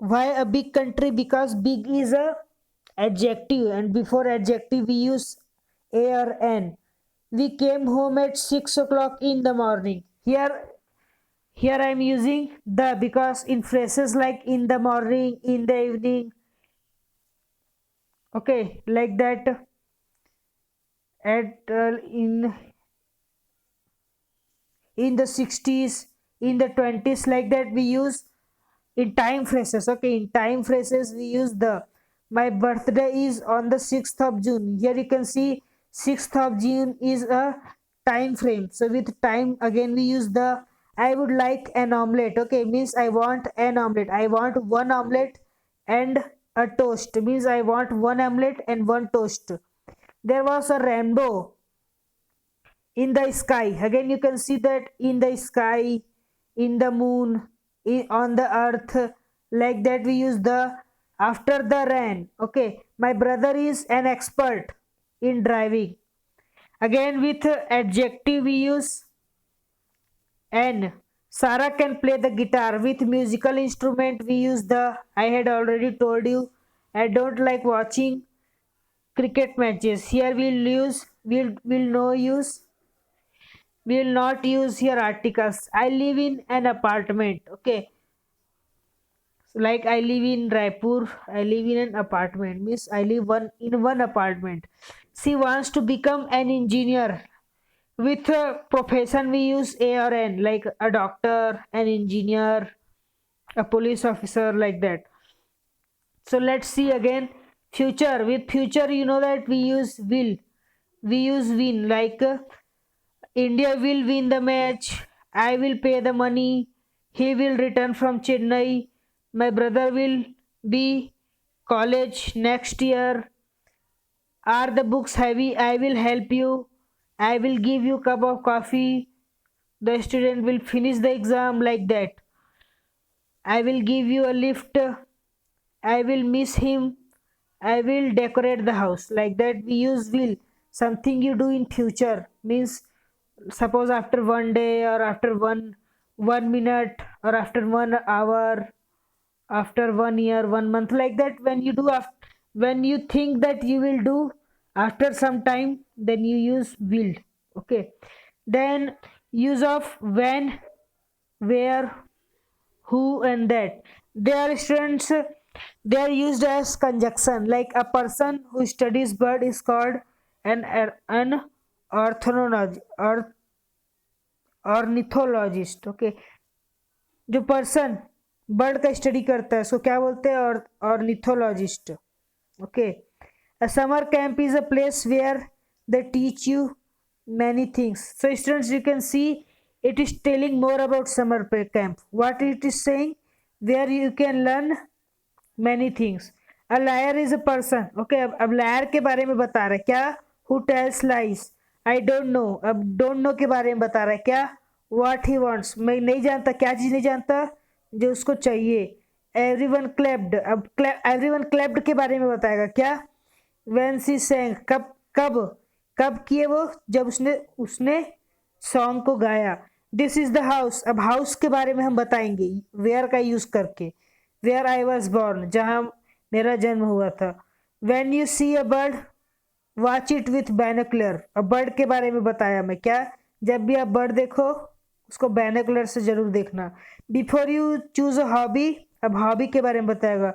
Why a big country? Because big is a adjective, and before adjective we use a or n. We came home at 6 o'clock in the morning. Here I am using the, because in phrases like in the morning, in the evening, okay, like that, at in the 60s, in the 20s, like that we use in time phrases. Okay, in time phrases we use the. My birthday is on the 6th of June. Here you can see 6th of June is a time frame. So with time again we use the. I would like an omelette. Okay, means I want an omelette. I want one omelette and a toast. Means I want one omelette and one toast. There was a rainbow in the sky. Again you can see that in the sky, in the moon, on the earth, like that we use the. After the rain, okay, my brother is an expert in driving. Again with adjective we use an. Sarah can play the guitar. With musical instrument we use the. I had already told you I don't like watching cricket matches. Here we'll no use. We will not use here articles. I live in an apartment. Okay, so like I live in Raipur. I live in an apartment. Means I live one in one apartment. She wants to become an engineer. With a profession we use a or n, like a doctor, an engineer, a police officer, like that. So let's see again future. With future you know that we use will. We use win, like India will win the match. I will pay the money. He will return from Chennai. My brother will be college next year. Are the books heavy? I will help you. I will give you cup of coffee. The student will finish the exam, like that. I will give you a lift. I will miss him. I will decorate the house, like that we use will. Something you do in future means, suppose after one day, or after one minute, or after 1 hour, after 1 year, 1 month, like that. When you do after, when you think that you will do after some time, then you use will. Okay, then use of when, where, who, and that. They are students. They are used as conjunction. Like a person who studies bird is called an ornithologist or ornithologist. Okay, जो person bird का study करता है उसको क्या बोलते हैं? और ornithologist. Okay, a summer camp is a place where they teach you many things. So students, you can see it is telling more about summer camp. What it is saying? Where you can learn many things. A liar is a person. Okay, अब liar के बारे में बता रहा है क्या? Who tells lies? I don't know. अब don't know के बारे में बता रहा है क्या? What he wants. मैं नहीं जानता. क्या चीज नहीं जानता? जो उसको चाहिए. Everyone clapped. अब everyone clapped के बारे में बताएगा क्या? When she sang. कब कब कब किए वो? जब उसने उसने सॉन्ग को गाया. This is the house. अब हाउस के बारे में हम बताएंगे वेयर का यूज करके. वेयर आई वॉज बॉर्न, जहां मेरा जन्म हुआ था. When you see a bird watch it with binocular. अब बर्ड के बारे में बताया मैं क्या? जब भी आप बर्ड देखो उसको बैनोकुलर से जरूर देखना. Before you choose a hobby. अब हॉबी के बारे में बताएगा.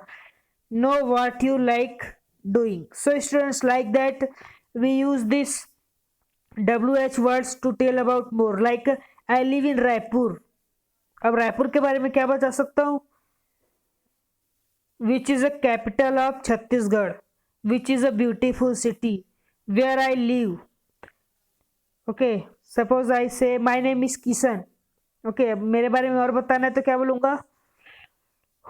Know what you like doing. So students, like that we use this WH words to tell about more. Like I live in Raipur. अब रायपुर के बारे में क्या बता सकता हूँ? Which is a capital of Chhattisgarh. Which is a beautiful city. Where I live. Okay, suppose I say my name is Kisan. Okay, अब मेरे बारे में और बताना है तो क्या बोलूँगा?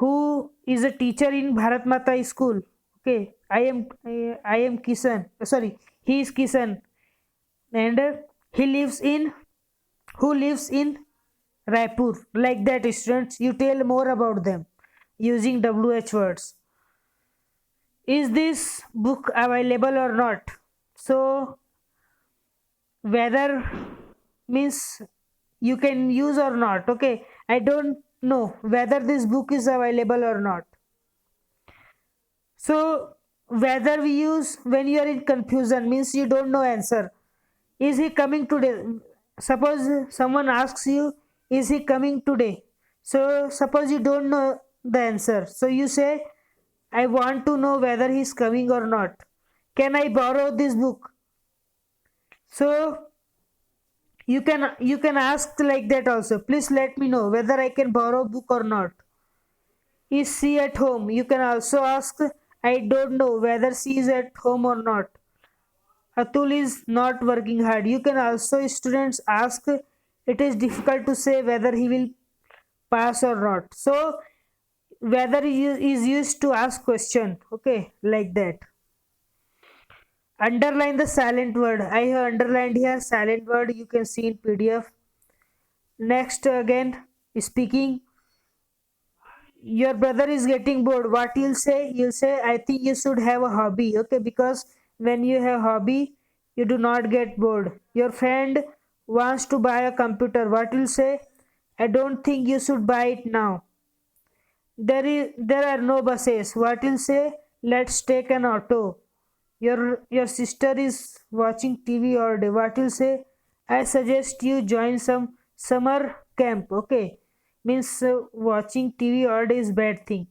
Who is a teacher in Bharat Mata School? Okay, I am Kisan. Sorry, he is Kisan. And he lives in, who lives in Raipur. Like that, students, you tell more about them using WH words. Is this book available or not? So whether means you can use or not. Okay, I don't know whether this book is available or not. So whether we use when you are in confusion means you don't know answer. Is he coming today? Suppose someone asks you, is he coming today? So suppose you don't know the answer, so you say, I want to know whether he's coming or not. Can I borrow this book? So you can ask like that also. Please let me know whether I can borrow book or not. Is she at home? You can also ask, I don't know whether she is at home or not. Atul is not working hard. You can also students ask, it is difficult to say whether he will pass or not. So whether is used to ask question. Okay, like that. Underline the silent word. I have underlined here silent word. You can see in PDF. Next again, speaking. Your brother is getting bored. What you'll say? You'll say, I think you should have a hobby. Okay, because when you have hobby, you do not get bored. Your friend wants to buy a computer. What you'll say? I don't think you should buy it now. There are no buses. What you'll say? Let's take an auto. Your sister is watching TV all day. What you'll say? I suggest you join some summer camp. Okay, means watching TV all day is bad thing.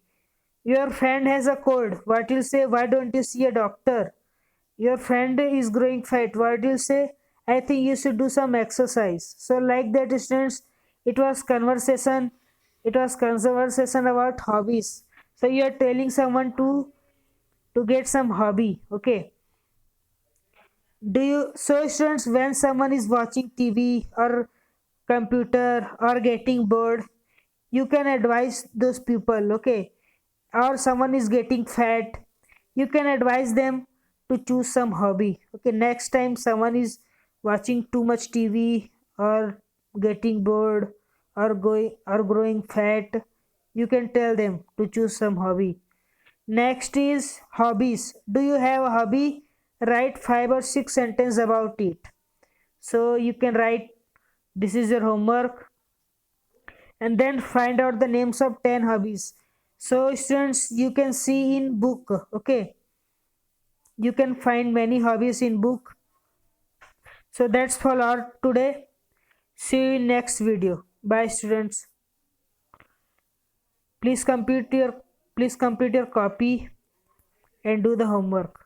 Your friend has a cold. What you'll say? Why don't you see a doctor? Your friend is growing fat. What you'll say? I think you should do some exercise. So like that, students, it was conversation. It was conversation about hobbies. So you are telling someone to get some hobby. Okay. Do you, so students, when someone is watching TV or computer or getting bored, you can advise those people. Okay, or someone is getting fat, you can advise them to choose some hobby. Okay, next time someone is watching too much TV or getting bored or going or growing fat, you can tell them to choose some hobby. Next is hobbies. Do you have a hobby? Write 5 or 6 sentences about it. So you can write, this is your homework, and then find out the names of 10 hobbies. So students, you can see in book. Okay, you can find many hobbies in book. So that's for all today. See you in next video. Bye students. Please complete your copy and do the homework.